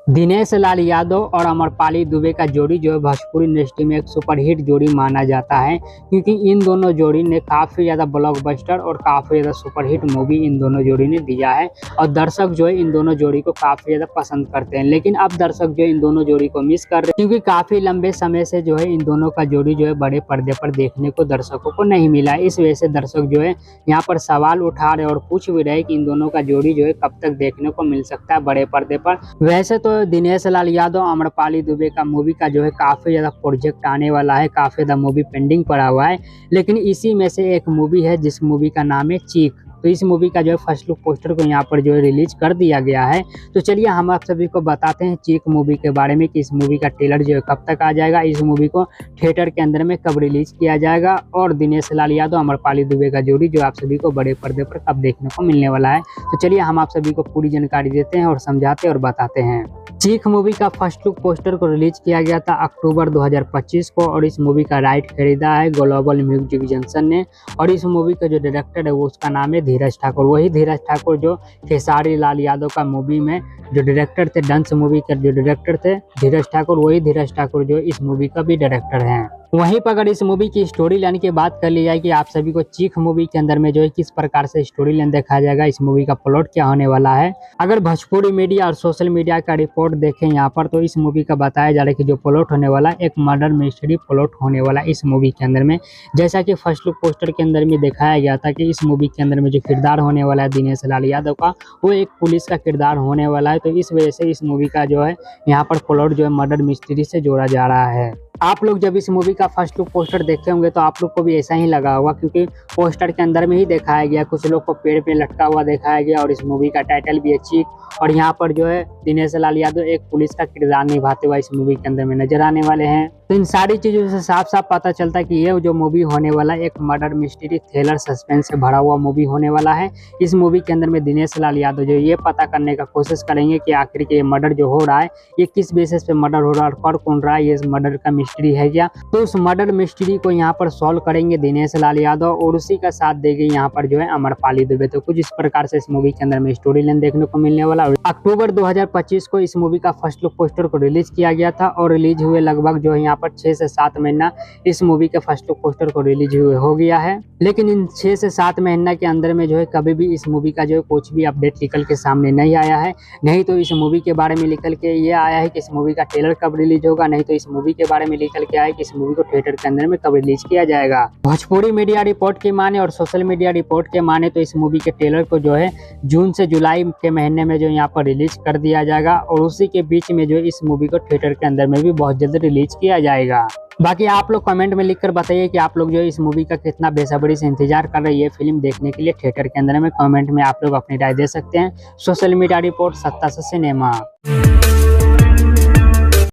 दिनेश लाल यादव और अमरपाली दुबे का जोड़ी जो है भोजपुरी इंडस्ट्री में एक सुपरहिट जोड़ी माना जाता है, क्योंकि इन दोनों जोड़ी ने काफ़ी ज़्यादा ब्लॉकबस्टर और काफ़ी ज़्यादा सुपरहिट मूवी इन दोनों जोड़ी ने दिया है और दर्शक जो है इन दोनों जोड़ी को काफ़ी ज़्यादा पसंद करते हैं। लेकिन अब दर्शक जो इन दोनों जोड़ी को मिस कर रहे हैं, क्योंकि काफ़ी लंबे समय से जो है इन दोनों का जोड़ी जो है बड़े पर्दे पर देखने को दर्शकों को नहीं मिला। इस वजह से दर्शक जो है यहाँ पर सवाल उठा रहे और पूछ भी रहे कि इन दोनों का जोड़ी जो है कब तक देखने को मिल सकता है बड़े पर्दे पर। वैसे तो दिनेश लाल यादव अमरपाली दुबे का मूवी का जो है काफ़ी ज़्यादा प्रोजेक्ट आने वाला है, काफ़ी ज़्यादा मूवी पेंडिंग पड़ा हुआ है, लेकिन इसी में से एक मूवी है जिस मूवी का नाम है चीख। तो इस मूवी का जो है फर्स्ट लुक पोस्टर को यहाँ पर जो है रिलीज कर दिया गया है। तो चलिए हम आप सभी को बताते हैं चीख मूवी के बारे में कि इस मूवी का ट्रेलर जो है कब तक आ जाएगा, इस मूवी को थिएटर के अंदर में कब रिलीज किया जाएगा और दिनेश लाल यादव अमरपाली दुबे का जोड़ी जो आप सभी को बड़े पर्दे पर कब देखने को मिलने वाला है। तो चलिए हम आप सभी को पूरी जानकारी देते हैं और समझाते और बताते हैं। चीख मूवी का फर्स्ट लुक पोस्टर को रिलीज किया गया था अक्टूबर 2025 को और इस मूवी का राइट खरीदा है ग्लोबल म्यूजिक जंक्शन ने और इस मूवी का जो डायरेक्टर है वो उसका नाम है धीरज ठाकुर। वही धीरज ठाकुर जो खेसारी लाल यादव का मूवी में जो डायरेक्टर थे, डंस मूवी के जो डायरेक्टर थे धीरज ठाकुर, वही धीरज ठाकुर जो इस मूवी का भी डायरेक्टर हैं। वहीं पर अगर इस मूवी की स्टोरी लाइन की बात कर ली जाए कि आप सभी को चीख मूवी के अंदर में जो है किस प्रकार से स्टोरी लाइन दिखाया जाएगा, इस मूवी का प्लॉट क्या होने वाला है, अगर भोजपुरी मीडिया और सोशल मीडिया का रिपोर्ट देखें यहाँ पर तो इस मूवी का बताया जा रहा है कि जो प्लॉट होने वाला है एक मर्डर मिस्ट्री प्लॉट होने वाला है इस मूवी के अंदर में। जैसा कि फर्स्ट लुक पोस्टर के अंदर में दिखाया गया था कि इस मूवी के अंदर में जो किरदार होने वाला है दिनेश लाल यादव का वो एक पुलिस का किरदार होने वाला है। तो इस वजह से इस मूवी का जो है यहाँ पर प्लॉट जो है मर्डर मिस्ट्री से जोड़ा जा रहा है। आप लोग जब इस मूवी का फर्स्ट लुक पोस्टर देखे होंगे तो आप लोग को भी ऐसा ही लगा होगा, क्योंकि पोस्टर के अंदर में ही दिखाया गया, कुछ लोग को पेड़ पे लटका हुआ दिखाया गया और इस मूवी का टाइटल भी है चीख और यहाँ पर जो है दिनेश लाल यादव एक पुलिस का किरदार निभाते हुए इस मूवी के अंदर में नजर आने वाले हैं। तो इन सारी चीजों से साफ साफ पता चलता है कि ये जो मूवी होने वाला है एक मर्डर मिस्ट्री थ्रिलर सस्पेंस से भरा हुआ मूवी होने वाला है। इस मूवी के अंदर में दिनेश लाल यादव जो ये पता करने का कोशिश करेंगे कि आखिर के ये मर्डर जो हो रहा है ये किस बेसिस पे मर्डर हो रहा है और कर कौन रहा है, ये मर्डर का मिस्ट्री है क्या। तो उस मर्डर मिस्ट्री को यहाँ पर सॉल्व करेंगे दिनेश लाल यादव और उसी का साथ देगी यहाँ पर जो है अमरपाली दुबे। तो कुछ इस प्रकार से इस मूवी के अंदर में स्टोरी लाइन देखने को मिलने वाला। अक्टूबर 2025 को इस मूवी का फर्स्ट लुक पोस्टर को रिलीज किया गया था और रिलीज हुए लगभग जो है यहाँ पर 6 से 7 महीना इस मूवी के फर्स्ट लुक पोस्टर को रिलीज हुए हो गया है। लेकिन इन 6 से 7 महीना के अंदर में जो है कभी भी इस मूवी का जो है कुछ भी अपडेट निकल के सामने नहीं आया है। नहीं तो इस मूवी के बारे में निकल के ये आया है कि इस मूवी का ट्रेलर कब रिलीज होगा, नहीं तो इस मूवी के बारे में निकल के आया है कि इस मूवी को थिएटर के अंदर में कब रिलीज किया जाएगा। भोजपुरी मीडिया रिपोर्ट के माने और सोशल मीडिया रिपोर्ट के माने तो इस मूवी के ट्रेलर को जो है जून से जुलाई के महीने में जो यहाँ पर रिलीज कर दिया जाएगा और उसी के बीच में जो इस मूवी को थिएटर के अंदर में भी बहुत जल्द रिलीज किया जाएगा। बाकी आप लोग कमेंट में लिखकर बताइए कि आप लोग जो इस मूवी का कितना बेसब्री से इंतजार कर रहे हैं ये फिल्म देखने के लिए थिएटर के अंदर में। कमेंट में आप लोग अपनी राय दे सकते हैं। सोशल मीडिया रिपोर्ट सत्ता से सिनेमा।